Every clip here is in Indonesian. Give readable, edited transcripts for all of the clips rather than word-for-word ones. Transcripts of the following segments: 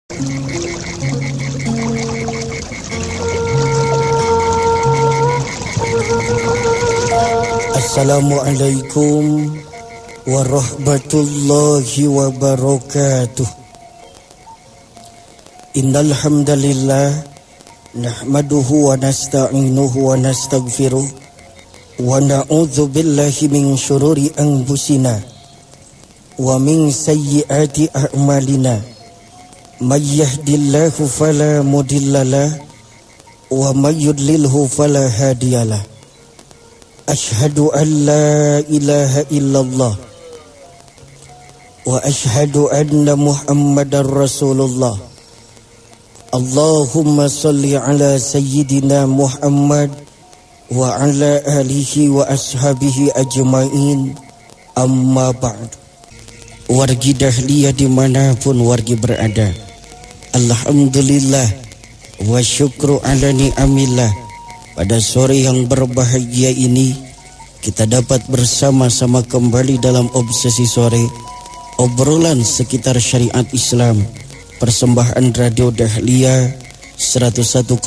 Assalamualaikum warahmatullahi wabarakatuh. Innal hamdalillah nahmaduhu wa nasta'inuhu wa nastaghfiruh wa na'udzu billahi min syururi anfusina wa min sayyiati a'malina. May yahdihillahu fala mudhillalah wa may yudlilhu fala hadiyalah. Ashhadu an la ilaha illallah wa ashhadu anna Muhammadar Rasulullah. Allahumma salli ala sayyidina Muhammad wa ala alihi wa ashabihi ajma'in. Amma ba'd. Wargi dahliya dimanapun wargi berada, alhamdulillah wa syukru ala ni'amillah. Pada sore yang berbahagia ini kita dapat bersama-sama kembali dalam obsesi sore, obrolan sekitar syariat Islam, persembahan Radio Dahlia 101,5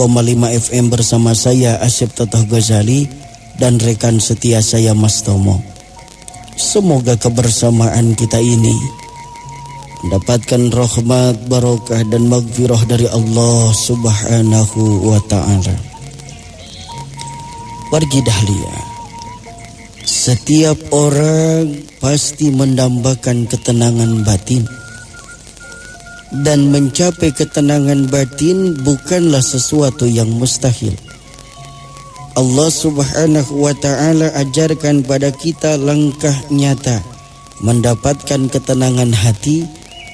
FM bersama saya Asyib Tatah Ghazali dan rekan setia saya Mas Tomo. Semoga kebersamaan kita ini mendapatkan rahmat, barakah dan maghfirah dari Allah Subhanahu wa ta'ala. Wargi dahlia, setiap orang pasti mendambakan ketenangan batin, dan mencapai ketenangan batin bukanlah sesuatu yang mustahil. Allah Subhanahu wa ta'ala ajarkan pada kita langkah nyata mendapatkan ketenangan hati,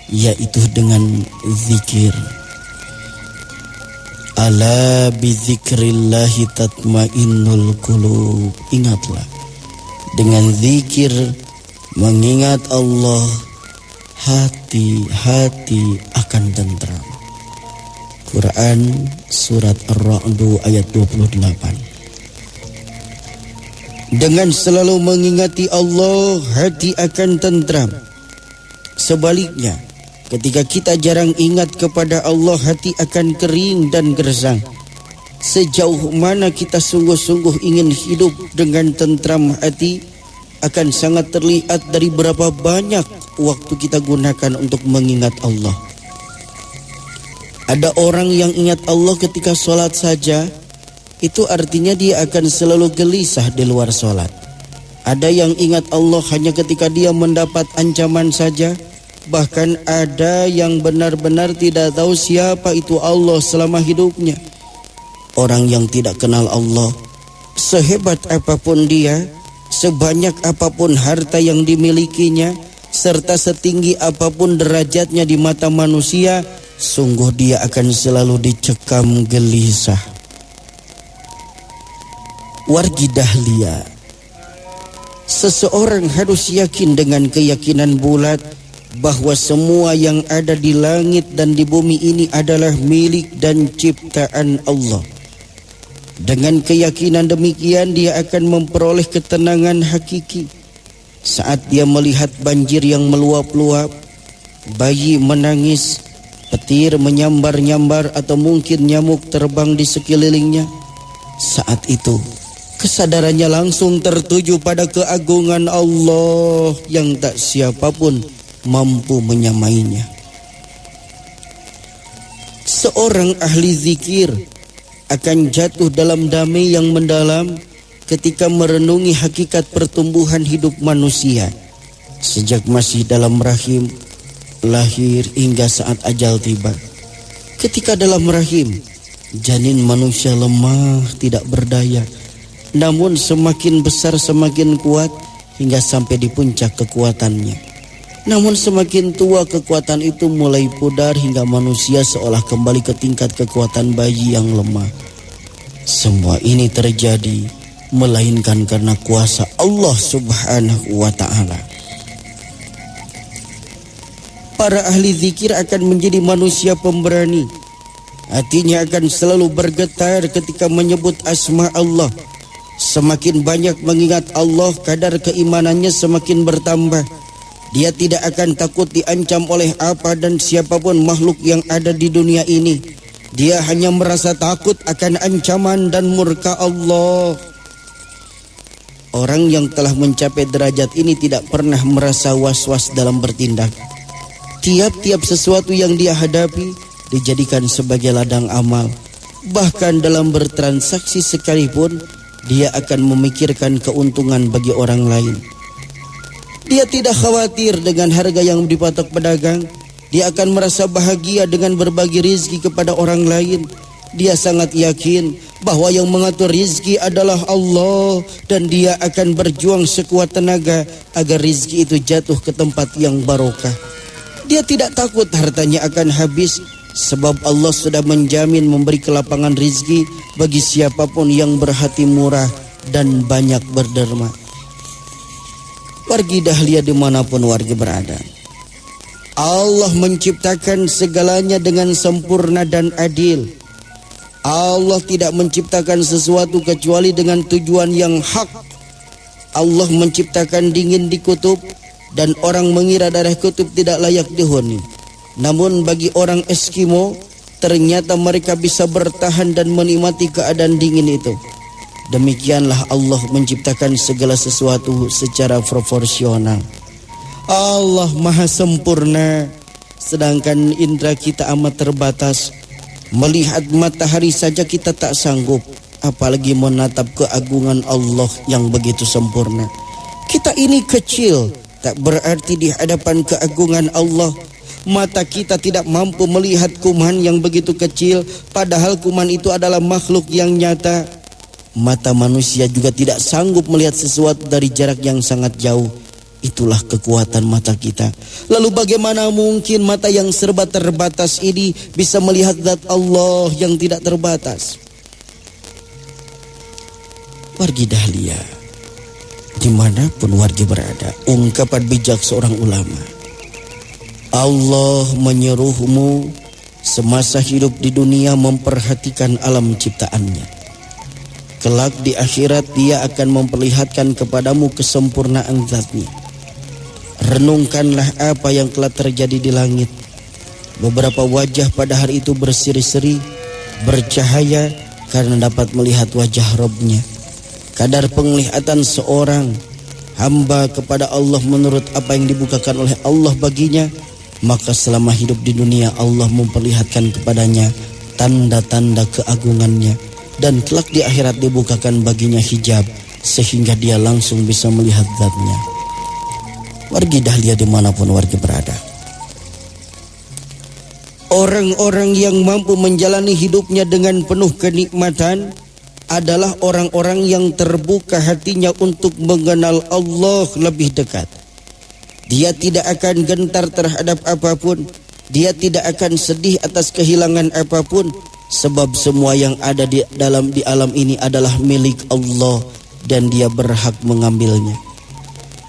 yaitu dengan zikir. Ala bizikrillahi tatmainnul qulub. Ingatlah, dengan zikir, mengingat Allah, hati-hati akan tentram. Quran surat Ar-Ra'd ayat 28. Dengan selalu mengingati Allah, hati akan tentram. Sebaliknya, ketika kita jarang ingat kepada Allah, hati akan kering dan gersang. Sejauh mana kita sungguh-sungguh ingin hidup dengan tentram hati akan sangat terlihat dari berapa banyak waktu kita gunakan untuk mengingat Allah. Ada orang yang ingat Allah ketika sholat saja, itu artinya dia akan selalu gelisah di luar sholat. Ada yang ingat Allah hanya ketika dia mendapat ancaman saja. Bahkan ada yang benar-benar tidak tahu siapa itu Allah selama hidupnya. Orang yang tidak kenal Allah, sehebat apapun dia, sebanyak apapun harta yang dimilikinya, serta setinggi apapun derajatnya di mata manusia, sungguh dia akan selalu dicekam gelisah. Wargi dahlia, seseorang harus yakin dengan keyakinan bulat bahwa semua yang ada di langit dan di bumi ini adalah milik dan ciptaan Allah. Dengan keyakinan demikian, dia akan memperoleh ketenangan hakiki saat dia melihat banjir yang meluap-luap, bayi menangis, petir menyambar-nyambar, atau mungkin nyamuk terbang di sekelilingnya. Saat itu kesadarannya langsung tertuju pada keagungan Allah yang tak siapapun mampu menyamainya. Seorang ahli zikir akan jatuh dalam damai yang mendalam ketika merenungi hakikat pertumbuhan hidup manusia sejak masih dalam rahim, lahir hingga saat ajal tiba. Ketika dalam rahim, janin manusia lemah, tidak berdaya, namun semakin besar semakin kuat hingga sampai di puncak kekuatannya. Namun semakin tua, kekuatan itu mulai pudar hingga manusia seolah kembali ke tingkat kekuatan bayi yang lemah. Semua ini terjadi melainkan karena kuasa Allah Subhanahu wa ta'ala. Para ahli zikir akan menjadi manusia pemberani. Hatinya akan selalu bergetar ketika menyebut asma Allah. Semakin banyak mengingat Allah, kadar keimanannya semakin bertambah. Dia tidak akan takut diancam oleh apa dan siapapun makhluk yang ada di dunia ini. Dia hanya merasa takut akan ancaman dan murka Allah. Orang yang telah mencapai derajat ini tidak pernah merasa was-was dalam bertindak. Tiap-tiap sesuatu yang dia hadapi dijadikan sebagai ladang amal. Bahkan dalam bertransaksi sekalipun, dia akan memikirkan keuntungan bagi orang lain. Dia tidak khawatir dengan harga yang dipatok pedagang. Dia akan merasa bahagia dengan berbagi rizki kepada orang lain. Dia sangat yakin bahwa yang mengatur rizki adalah Allah, dan dia akan berjuang sekuat tenaga agar rizki itu jatuh ke tempat yang barokah. Dia tidak takut hartanya akan habis, sebab Allah sudah menjamin memberi kelapangan rizki bagi siapapun yang berhati murah dan banyak berderma. Wargi Dahlia dimanapun wargi berada, Allah menciptakan segalanya dengan sempurna dan adil. Allah tidak menciptakan sesuatu kecuali dengan tujuan yang hak. Allah menciptakan dingin di kutub, dan orang mengira daerah kutub tidak layak dihuni. Namun bagi orang Eskimo, ternyata mereka bisa bertahan dan menikmati keadaan dingin itu. Demikianlah Allah menciptakan segala sesuatu secara proporsional. Allah maha sempurna, sedangkan indera kita amat terbatas. Melihat matahari saja kita tak sanggup, apalagi menatap keagungan Allah yang begitu sempurna. Kita ini kecil, tak berarti di hadapan keagungan Allah. Mata kita tidak mampu melihat kuman yang begitu kecil, padahal kuman itu adalah makhluk yang nyata. Mata manusia juga tidak sanggup melihat sesuatu dari jarak yang sangat jauh. Itulah kekuatan mata kita. Lalu bagaimana mungkin mata yang serba terbatas ini bisa melihat zat Allah yang tidak terbatas? Wargi Dahlia, dimanapun wargi berada, ungkapan bijak seorang ulama, Allah menyuruhmu semasa hidup di dunia memperhatikan alam ciptaannya. Kelak di akhirat dia akan memperlihatkan kepadamu kesempurnaan zatnya. Renungkanlah apa yang telah terjadi di langit. Beberapa wajah pada hari itu berseri-seri, bercahaya karena dapat melihat wajah Rabb-nya. Kadar penglihatan seorang hamba kepada Allah menurut apa yang dibukakan oleh Allah baginya, maka selama hidup di dunia Allah memperlihatkan kepadanya tanda-tanda keagungannya, dan kelak di akhirat dibukakan baginya hijab sehingga dia langsung bisa melihat zatnya. Wargi Dahlia dimanapun wargi berada, orang-orang yang mampu menjalani hidupnya dengan penuh kenikmatan adalah orang-orang yang terbuka hatinya untuk mengenal Allah lebih dekat. Dia tidak akan gentar terhadap apapun. Dia tidak akan sedih atas kehilangan apapun, sebab semua yang ada di alam ini adalah milik Allah dan dia berhak mengambilnya.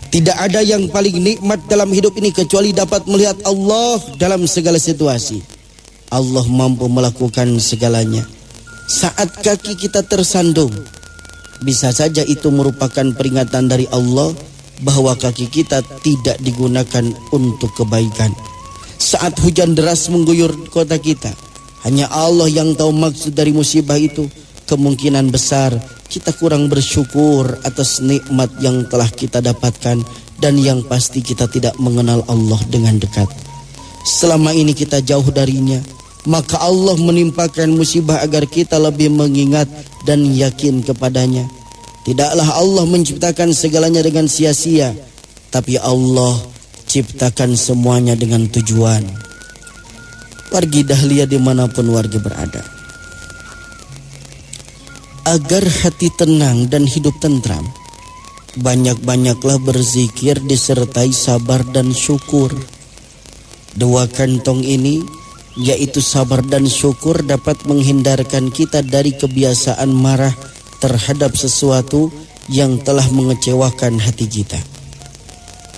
Tidak ada yang paling nikmat dalam hidup ini kecuali dapat melihat Allah dalam segala situasi. Allah mampu melakukan segalanya. Saat kaki kita tersandung, bisa saja itu merupakan peringatan dari Allah bahwa kaki kita tidak digunakan untuk kebaikan. Saat hujan deras mengguyur kota kita, hanya Allah yang tahu maksud dari musibah itu. Kemungkinan besar kita kurang bersyukur atas nikmat yang telah kita dapatkan, dan yang pasti kita tidak mengenal Allah dengan dekat. Selama ini kita jauh darinya, maka Allah menimpakan musibah agar kita lebih mengingat dan yakin kepadanya. Tidaklah Allah menciptakan segalanya dengan sia-sia, tapi Allah ciptakan semuanya dengan tujuan. Wargi Dahlia dimanapun wargi berada, agar hati tenang dan hidup tentram, banyak-banyaklah berzikir disertai sabar dan syukur. Dua kantong ini, yaitu sabar dan syukur, dapat menghindarkan kita dari kebiasaan marah terhadap sesuatu yang telah mengecewakan hati kita.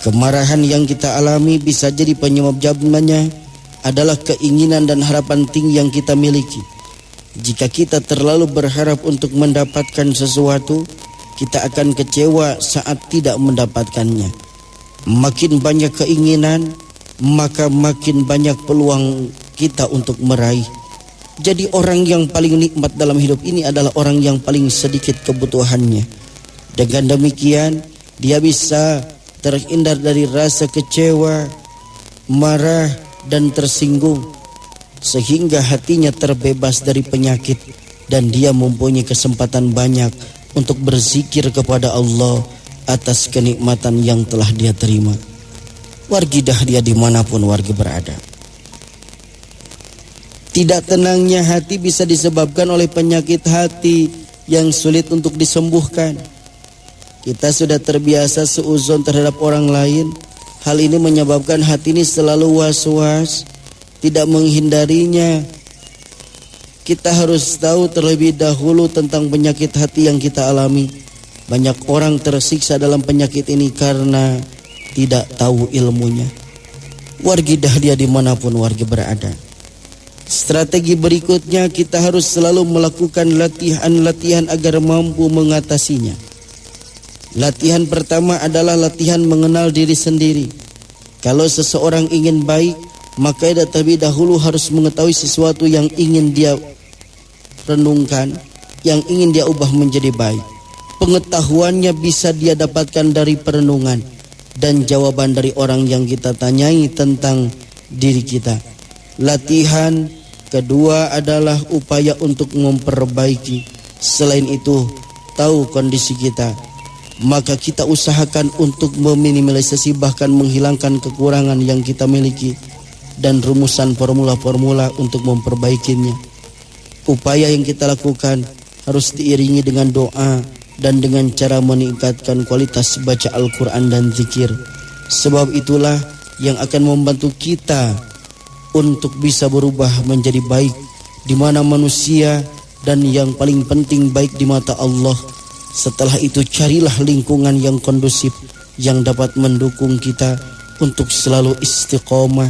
Kemarahan yang kita alami bisa jadi penyebab jawabannya adalah keinginan dan harapan tinggi yang kita miliki. Jika kita terlalu berharap untuk mendapatkan sesuatu, kita akan kecewa saat tidak mendapatkannya. Makin banyak keinginan, maka makin banyak peluang kita untuk meraih. Jadi orang yang paling nikmat dalam hidup ini adalah orang yang paling sedikit kebutuhannya. Dengan demikian, dia bisa terhindar dari rasa kecewa, marah, dan tersinggung, sehingga hatinya terbebas dari penyakit, dan dia mempunyai kesempatan banyak untuk berzikir kepada Allah atas kenikmatan yang telah dia terima. Wargidah dia dimanapun warga berada. Tidak tenangnya hati bisa disebabkan oleh penyakit hati yang sulit untuk disembuhkan. Kita sudah terbiasa seuzon terhadap orang lain. Hal ini menyebabkan hati ini selalu was-was, tidak menghindarinya. Kita harus tahu terlebih dahulu tentang penyakit hati yang kita alami. Banyak orang tersiksa dalam penyakit ini karena tidak tahu ilmunya. Wargidah dia dimanapun warga berada. Strategi berikutnya, kita harus selalu melakukan latihan-latihan agar mampu mengatasinya. Latihan pertama adalah latihan mengenal diri sendiri. Kalau seseorang ingin baik, maka dia terlebih dahulu harus mengetahui sesuatu yang ingin dia renungkan, yang ingin dia ubah menjadi baik. Pengetahuannya bisa dia dapatkan dari perenungan dan jawaban dari orang yang kita tanyai tentang diri kita. Latihan kedua adalah upaya untuk memperbaiki. Selain itu, tahu kondisi kita, maka kita usahakan untuk meminimalisasi bahkan menghilangkan kekurangan yang kita miliki dan rumusan formula-formula untuk memperbaikinya. Upaya yang kita lakukan harus diiringi dengan doa dan dengan cara meningkatkan kualitas baca Al-Quran dan zikir. Sebab itulah yang akan membantu kita untuk bisa berubah menjadi baik di mana manusia, dan yang paling penting baik di mata Allah. Setelah itu carilah lingkungan yang kondusif yang dapat mendukung kita untuk selalu istiqomah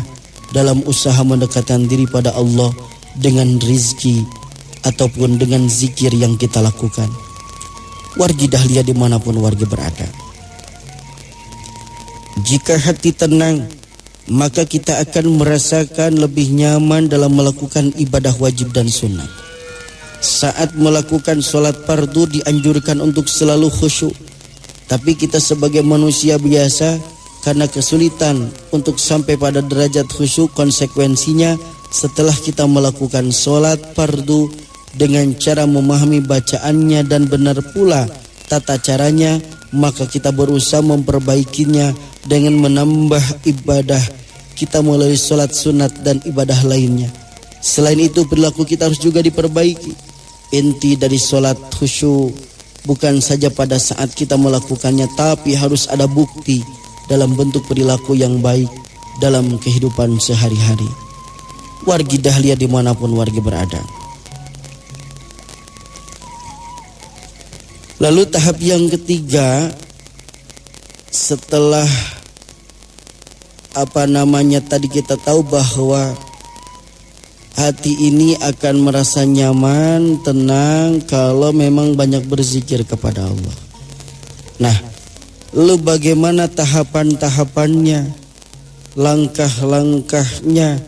dalam usaha mendekatkan diri pada Allah dengan rizki ataupun dengan zikir yang kita lakukan. Wargi dahlia dimanapun warga berada. Jika hati tenang, maka kita akan merasakan lebih nyaman dalam melakukan ibadah wajib dan sunnah. Saat melakukan sholat fardu dianjurkan untuk selalu khusyuk. Tapi kita sebagai manusia biasa, karena kesulitan untuk sampai pada derajat khusyuk, konsekuensinya setelah kita melakukan sholat fardu dengan cara memahami bacaannya dan benar pula tata caranya, maka kita berusaha memperbaikinya dengan menambah ibadah kita melalui sholat sunat dan ibadah lainnya. Selain itu, perilaku kita harus juga diperbaiki. Inti dari sholat khusyuk bukan saja pada saat kita melakukannya, tapi harus ada bukti dalam bentuk perilaku yang baik dalam kehidupan sehari-hari. Wargi dahlia dimanapun warga berada. Lalu tahap yang ketiga, setelah tadi kita tahu bahwa hati ini akan merasa nyaman, tenang kalau memang banyak berzikir kepada Allah. Nah, lalu bagaimana tahapan-tahapannya, langkah-langkahnya?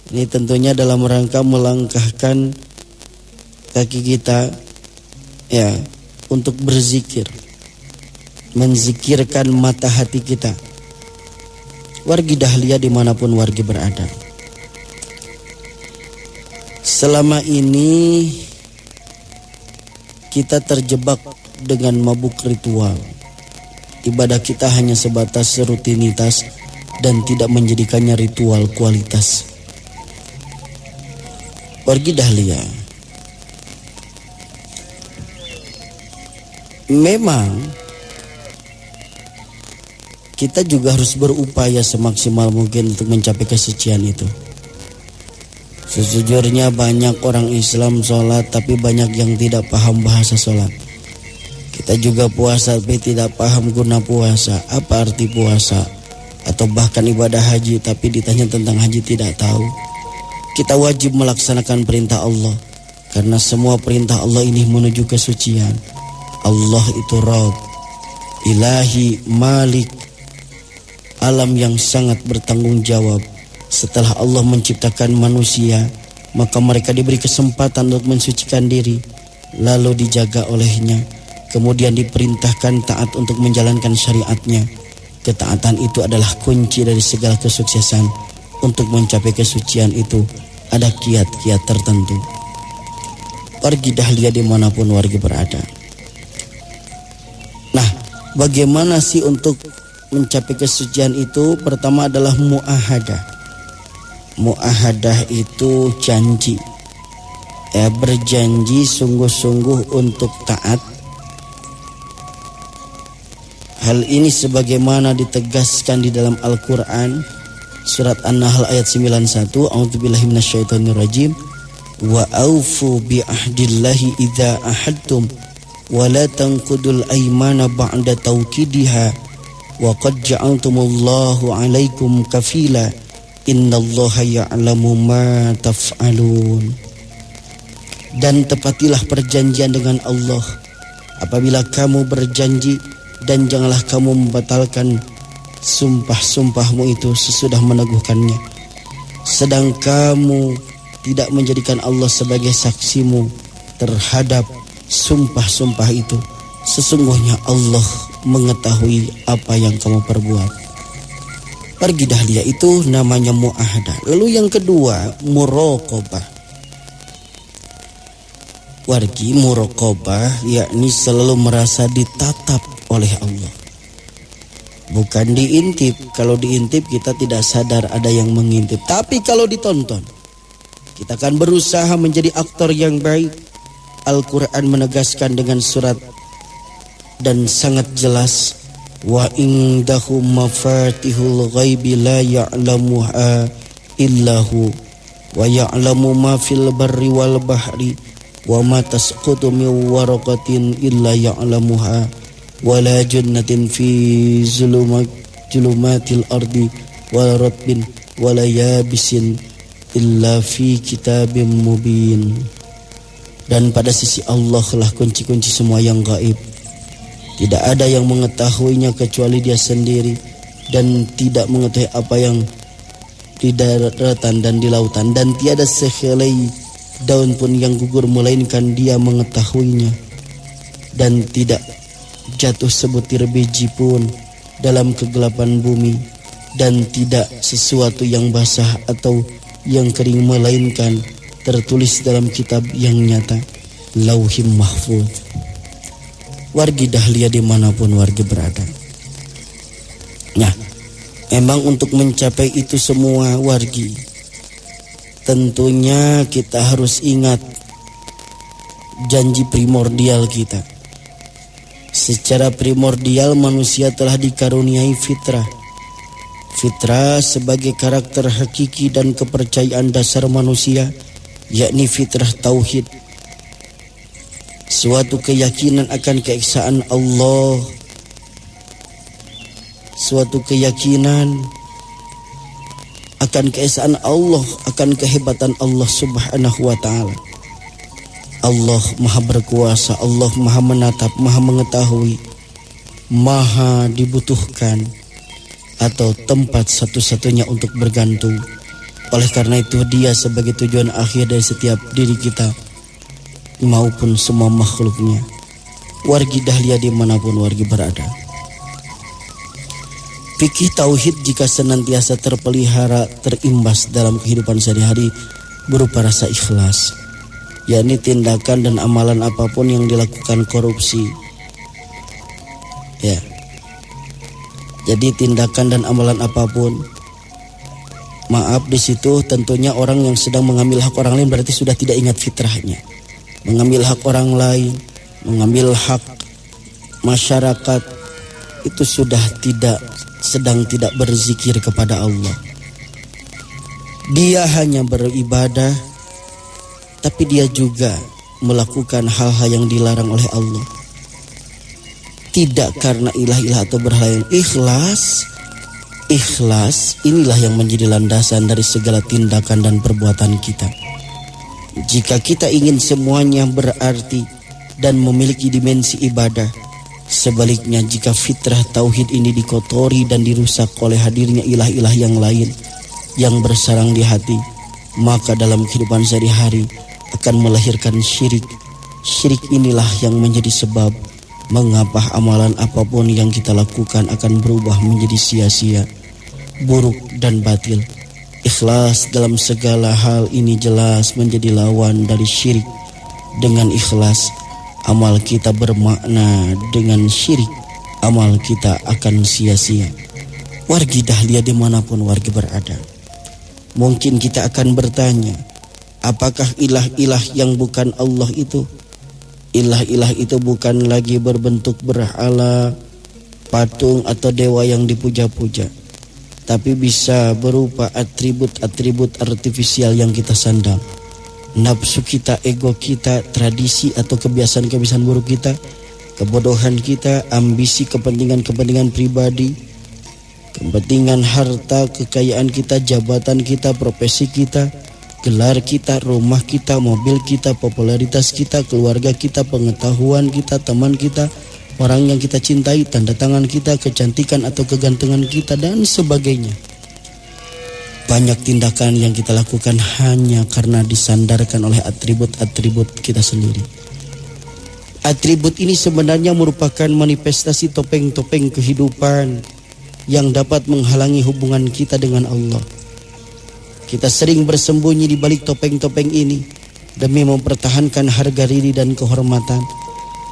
Ini tentunya dalam rangka melangkahkan kaki kita ya untuk berzikir, menzikirkan mata hati kita. Wargi dahlia dimanapun wargi berada. Selama ini kita terjebak dengan mabuk ritual. Ibadah kita hanya sebatas rutinitas dan tidak menjadikannya ritual kualitas. Wargi dahlia, memang kita juga harus berupaya semaksimal mungkin untuk mencapai kesucian itu. Sejujurnya banyak orang Islam sholat tapi banyak yang tidak paham bahasa sholat. Kita juga puasa tapi tidak paham guna puasa, apa arti puasa, atau bahkan ibadah haji tapi ditanya tentang haji tidak tahu. Kita wajib melaksanakan perintah Allah karena semua perintah Allah ini menuju kesucian. Allah itu Rabb, Ilahi, Malik, alam yang sangat bertanggung jawab. Setelah Allah menciptakan manusia, maka mereka diberi kesempatan untuk mensucikan diri, lalu dijaga olehnya. Kemudian diperintahkan taat untuk menjalankan syariatnya. Ketaatan itu adalah kunci dari segala kesuksesan. Untuk mencapai kesucian itu ada kiat-kiat tertentu. Wargi Dahlia dimanapun wargi berada. Nah, bagaimana sih untuk mencapai kesucian itu? Pertama adalah mu'ahadah. Mu'ahadah itu janji, berjanji sungguh-sungguh untuk taat. Hal ini sebagaimana ditegaskan di dalam Al-Quran, surat An-Nahl ayat 91, a'udzubillahi minasyaitonirrajim, wa aufu bi ahdillahi idza ahadtum wa la tanqudul aymana ba'da tawkidiha wa qad ja'altumullahu 'alaikum kafila innallaha ya'lamu ma taf'alun. Dan tepatilah perjanjian dengan Allah apabila kamu berjanji, dan janganlah kamu membatalkan sumpah-sumpahmu itu sesudah meneguhkannya, sedang kamu tidak menjadikan Allah sebagai saksimu terhadap sumpah-sumpah itu. Sesungguhnya Allah mengetahui apa yang kamu perbuat. Wargi Dahlia itu namanya mu'ahadah. Lalu yang kedua, muraqabah. Wargi muraqabah yakni selalu merasa ditatap oleh Allah. Bukan diintip. Kalau diintip kita tidak sadar ada yang mengintip. Tapi kalau ditonton, kita akan berusaha menjadi aktor yang baik. Al-Quran menegaskan dengan surat dan sangat jelas, wa indahu mafatihul ghaibi la ya'lamuha illahu wa ya'lamu ma fil barri wal bahri wa ma tasqutu min waraqatin illa ya'lamuha wa la jannatin fi zulumatil ardi wa ratbin wa la yabisin illa fi kitabim mubin. Dan pada sisi Allah lah kunci-kunci semua yang gaib. Tidak ada yang mengetahuinya kecuali Dia sendiri, dan tidak mengetahui apa yang di daratan dan di lautan, dan tiada sehelai daun pun yang gugur melainkan Dia mengetahuinya, dan tidak jatuh sebutir biji pun dalam kegelapan bumi, dan tidak sesuatu yang basah atau yang kering melainkan tertulis dalam kitab yang nyata, Lauhim Mahfuz. Wargi Dahlia dimanapun wargi berada. Nah, emang untuk mencapai itu semua wargi, tentunya kita harus ingat janji primordial kita. Secara primordial manusia telah dikaruniai fitrah. Fitrah sebagai karakter hakiki dan kepercayaan dasar manusia, yakni fitrah tauhid, suatu keyakinan akan keesaan Allah, suatu keyakinan akan keesaan Allah, akan kehebatan Allah Subhanahu wa ta'ala. Allah maha berkuasa, Allah maha menatap, maha mengetahui, maha dibutuhkan, atau tempat satu-satunya untuk bergantung. Oleh karena itu Dia sebagai tujuan akhir dari setiap diri kita maupun semua makhluknya. Wargi Dahlia dimanapun wargi berada, fikih tauhid jika senantiasa terpelihara, terimbas dalam kehidupan sehari-hari berupa rasa ikhlas, yakni tindakan dan amalan apapun yang dilakukan korupsi. Ya, jadi tindakan dan amalan apapun, maaf di situ tentunya orang yang sedang mengambil hak orang lain berarti sudah tidak ingat fitrahnya. Mengambil hak orang lain, mengambil hak masyarakat, itu sudah sedang tidak berzikir kepada Allah. Dia hanya beribadah, tapi dia juga melakukan hal-hal yang dilarang oleh Allah. Tidak karena ilah-ilah atau berhala. Ikhlas inilah yang menjadi landasan dari segala tindakan dan perbuatan kita. Jika kita ingin semuanya berarti dan memiliki dimensi ibadah, Sebaliknya, jika fitrah tauhid ini dikotori dan dirusak oleh hadirnya ilah-ilah yang lain yang bersarang di hati, maka dalam kehidupan sehari-hari akan melahirkan syirik. Syirik inilah yang menjadi sebab mengapa amalan apapun yang kita lakukan akan berubah menjadi sia-sia, buruk dan batil. Ikhlas dalam segala hal ini jelas menjadi lawan dari syirik. Dengan ikhlas, amal kita bermakna. Dengan syirik, amal kita akan sia-sia. Wargi Dahlia dimanapun wargi berada, mungkin kita akan bertanya, apakah ilah-ilah yang bukan Allah itu? Ilah-ilah itu bukan lagi berbentuk berhala, patung atau dewa yang dipuja-puja, tapi bisa berupa atribut-atribut artifisial yang kita sandang. Nafsu kita, ego kita, tradisi atau kebiasaan-kebiasaan buruk kita, kebodohan kita, ambisi, kepentingan-kepentingan pribadi, kepentingan harta, kekayaan kita, jabatan kita, profesi kita, gelar kita, rumah kita, mobil kita, popularitas kita, keluarga kita, pengetahuan kita, teman kita, orang yang kita cintai, tanda tangan kita, kecantikan atau kegantengan kita, dan sebagainya. Banyak tindakan yang kita lakukan hanya karena disandarkan oleh atribut-atribut kita sendiri. Atribut ini sebenarnya merupakan manifestasi topeng-topeng kehidupan yang dapat menghalangi hubungan kita dengan Allah. Kita sering bersembunyi di balik topeng-topeng ini demi mempertahankan harga diri dan kehormatan.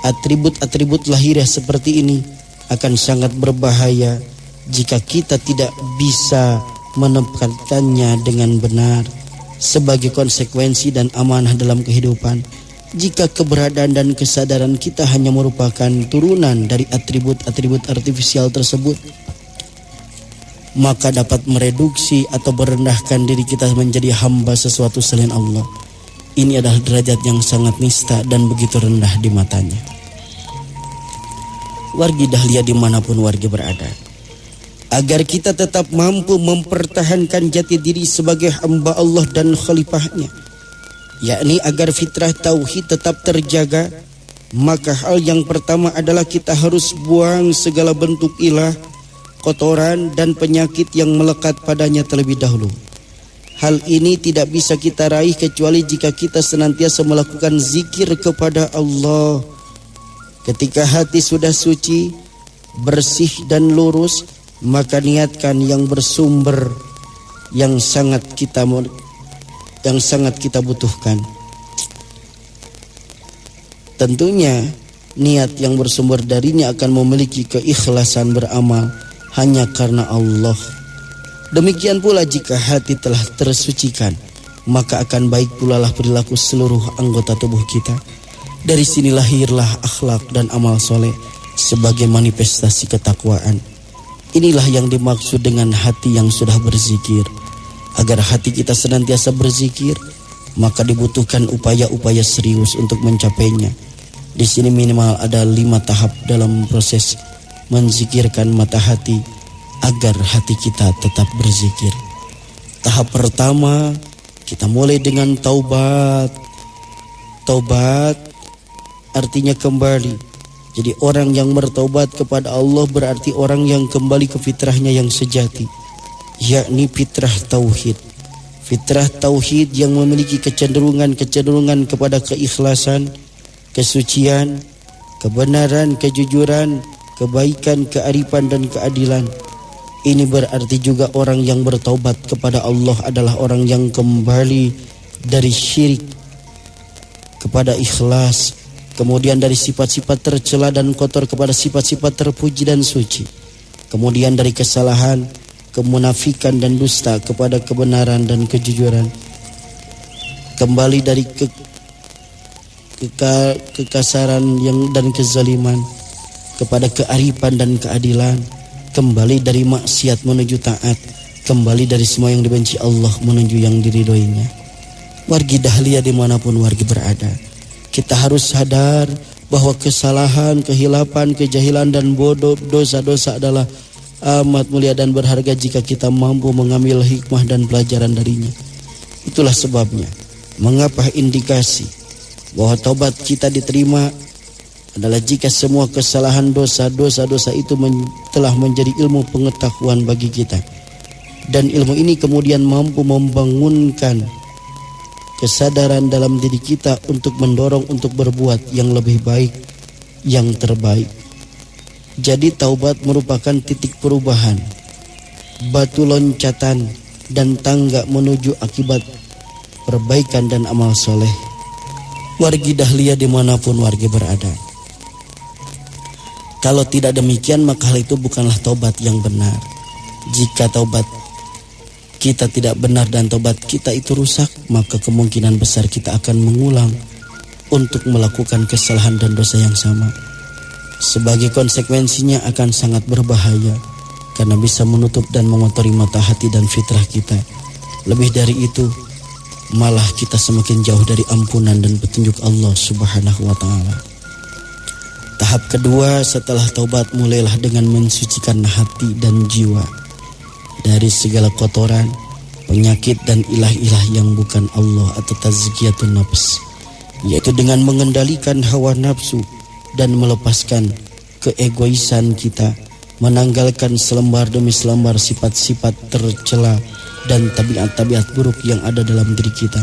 Atribut-atribut lahiriah seperti ini akan sangat berbahaya jika kita tidak bisa menempatkannya dengan benar sebagai konsekuensi dan amanah dalam kehidupan. Jika keberadaan dan kesadaran kita hanya merupakan turunan dari atribut-atribut artifisial tersebut, maka dapat mereduksi atau merendahkan diri kita menjadi hamba sesuatu selain Allah. Ini adalah derajat yang sangat nista dan begitu rendah di matanya. Wargi Dahlia dimanapun wargi berada, agar kita tetap mampu mempertahankan jati diri sebagai hamba Allah dan khalifahnya, yakni agar fitrah tauhid tetap terjaga, maka hal yang pertama adalah kita harus buang segala bentuk ilah, kotoran dan penyakit yang melekat padanya terlebih dahulu. Hal ini tidak bisa kita raih kecuali jika kita senantiasa melakukan zikir kepada Allah. Ketika hati sudah suci, bersih dan lurus, maka niatkan yang bersumber yang sangat kita butuhkan. Tentunya niat yang bersumber darinya akan memiliki keikhlasan beramal hanya karena Allah. Demikian pula jika hati telah tersucikan, maka akan baik pula lah perilaku seluruh anggota tubuh kita. Dari sini lahirlah akhlak dan amal soleh sebagai manifestasi ketakwaan. Inilah yang dimaksud dengan hati yang sudah berzikir. Agar hati kita senantiasa berzikir, maka dibutuhkan upaya-upaya serius untuk mencapainya. Di sini minimal ada 5 tahap dalam proses menzikirkan mata hati agar hati kita tetap berzikir. Tahap pertama, kita mulai dengan taubat. Taubat artinya kembali. Jadi orang yang bertaubat kepada Allah berarti orang yang kembali ke fitrahnya yang sejati, yakni fitrah tauhid. Fitrah tauhid yang memiliki kecenderungan kepada keikhlasan, kesucian, kebenaran, kejujuran, kebaikan, kearifan dan keadilan. Ini berarti juga orang yang bertaubat kepada Allah adalah orang yang kembali dari syirik kepada ikhlas, kemudian dari sifat-sifat tercela dan kotor kepada sifat-sifat terpuji dan suci, kemudian dari kesalahan, kemunafikan dan dusta kepada kebenaran dan kejujuran, kembali dari kekasaran dan kezaliman kepada kearifan dan keadilan, kembali dari maksiat menuju taat, kembali dari semua yang dibenci Allah menuju yang diridhoinya. Wargi Dahlia dimanapun wargi berada, kita harus sadar bahwa kesalahan, kehilapan, kejahilan dan bodoh, dosa-dosa adalah amat mulia dan berharga jika kita mampu mengambil hikmah dan pelajaran darinya. Itulah sebabnya mengapa indikasi bahwa taubat kita diterima adalah jika semua kesalahan dosa itu telah menjadi ilmu pengetahuan bagi kita, dan ilmu ini kemudian mampu membangunkan kesadaran dalam diri kita untuk mendorong untuk berbuat yang lebih baik, yang terbaik. Jadi taubat merupakan titik perubahan, batu loncatan dan tangga menuju akibat perbaikan dan amal soleh. Wargi dahlia dimanapun wargi berada, kalau tidak demikian maka hal itu bukanlah taubat yang benar. Jika taubat kita tidak benar dan taubat kita itu rusak, maka kemungkinan besar kita akan mengulang untuk melakukan kesalahan dan dosa yang sama. Sebagai konsekuensinya akan sangat berbahaya, karena bisa menutup dan mengotori mata hati dan fitrah kita. Lebih dari itu, malah kita semakin jauh dari ampunan dan petunjuk Allah Subhanahu wa ta'ala. Tahap kedua setelah taubat mulailah dengan mensucikan hati dan jiwa dari segala kotoran, penyakit dan ilah-ilah yang bukan Allah atau tazkiyatun nafs, yaitu dengan mengendalikan hawa nafsu dan melepaskan keegoisan kita, menanggalkan selembar demi selembar sifat-sifat tercela dan tabiat-tabiat buruk yang ada dalam diri kita.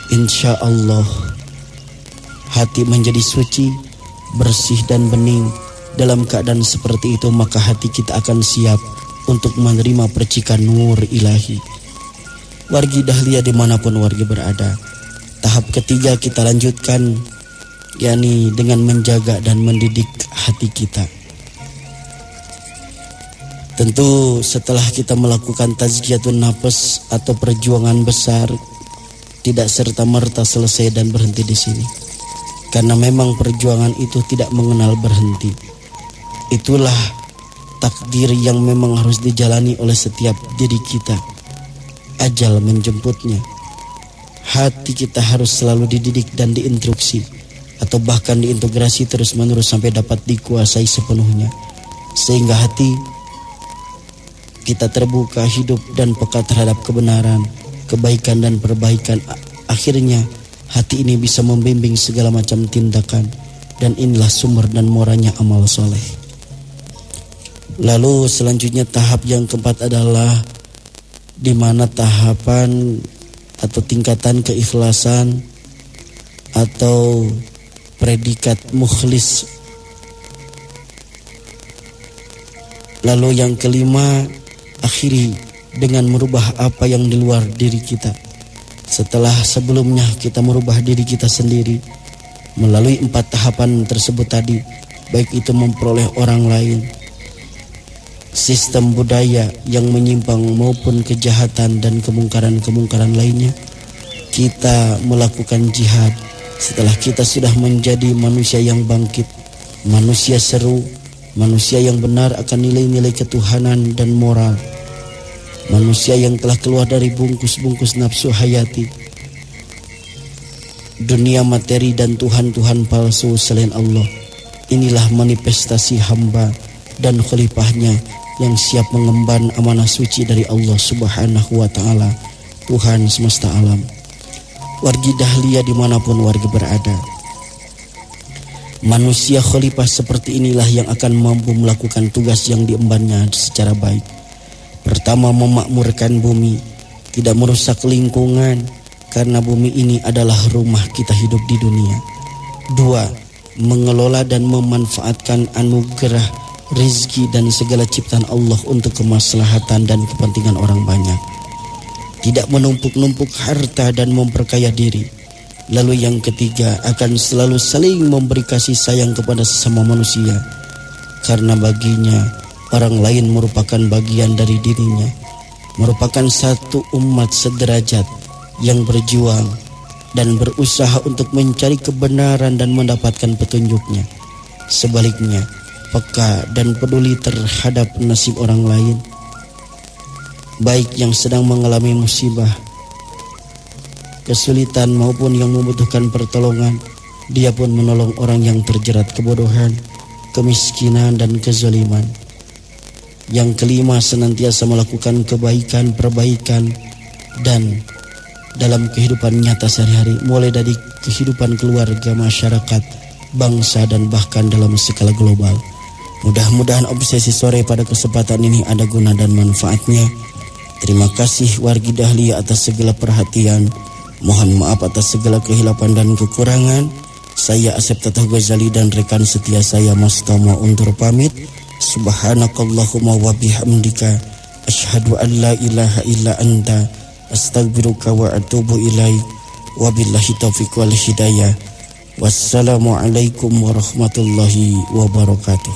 Insya Allah hati menjadi suci, bersih dan bening. Dalam keadaan seperti itu maka hati kita akan siap untuk menerima percikan nur ilahi. Wargi dahlia dimanapun wargi berada, tahap ketiga kita lanjutkan, yakni dengan menjaga dan mendidik hati kita. Tentu setelah kita melakukan tazkiyatun nafs atau perjuangan besar, tidak serta-merta selesai dan berhenti di sini. Karena memang perjuangan itu tidak mengenal berhenti. Itulah takdir yang memang harus dijalani oleh setiap diri kita. Ajal menjemputnya. Hati kita harus selalu dididik dan diinstruksi, atau bahkan diintegrasi terus-menerus sampai dapat dikuasai sepenuhnya, sehingga hati kita terbuka, hidup dan peka terhadap kebenaran, kebaikan dan perbaikan. Akhirnya hati ini bisa membimbing segala macam tindakan, dan inilah sumber dan muaranya amal soleh. Lalu selanjutnya tahap yang keempat adalah di mana tahapan atau tingkatan keikhlasan atau predikat mukhlis. Lalu yang kelima, akhiri dengan merubah apa yang di luar diri kita. Setelah sebelumnya kita merubah diri kita sendiri melalui 4 tahapan tersebut tadi, baik itu memperoleh orang lain, sistem budaya yang menyimpang maupun kejahatan dan kemungkaran-kemungkaran lainnya, kita melakukan jihad. Setelah kita sudah menjadi manusia yang bangkit, manusia seru, manusia yang benar akan nilai-nilai ketuhanan dan moral, manusia yang telah keluar dari bungkus-bungkus nafsu hayati, dunia materi dan Tuhan-Tuhan palsu selain Allah. Inilah manifestasi hamba dan khalifahnya yang siap mengemban amanah suci dari Allah Subhanahu wa ta'ala, Tuhan semesta alam. Wargi dahlia dimanapun wargi berada, manusia khalifah seperti inilah yang akan mampu melakukan tugas yang diembannya secara baik. Pertama, memakmurkan bumi, tidak merusak lingkungan, karena bumi ini adalah rumah kita hidup di dunia. 2, mengelola dan memanfaatkan anugerah, rizki dan segala ciptaan Allah untuk kemaslahatan dan kepentingan orang banyak. Tidak menumpuk-numpuk harta dan memperkaya diri. Lalu yang ketiga, akan selalu saling memberi kasih sayang kepada sesama manusia, karena baginya orang lain merupakan bagian dari dirinya, merupakan satu umat sederajat yang berjuang dan berusaha untuk mencari kebenaran dan mendapatkan petunjuknya. Sebaliknya, peka dan peduli terhadap nasib orang lain, baik yang sedang mengalami musibah, kesulitan maupun yang membutuhkan pertolongan. Dia pun menolong orang yang terjerat kebodohan, kemiskinan dan kezaliman. Yang kelima, senantiasa melakukan kebaikan, perbaikan dan dalam kehidupan nyata sehari-hari, mulai dari kehidupan keluarga, masyarakat bangsa dan bahkan dalam skala global. Mudah-mudahan obsesi sore pada kesempatan ini ada guna dan manfaatnya. Terima kasih wargi Dahlia atas segala perhatian. Mohon maaf atas segala kehilapan dan kekurangan. Saya Asep Tatah Ghazali dan rekan setia saya Mas Tomo undur pamit. Subhanakallahumma wa bihamdika asyhadu an la ilaha illa anta astaghfiruka wa atubu ilaik. Wabillahi taufiq wal hidayah. Wassalamualaikum warahmatullahi wabarakatuh.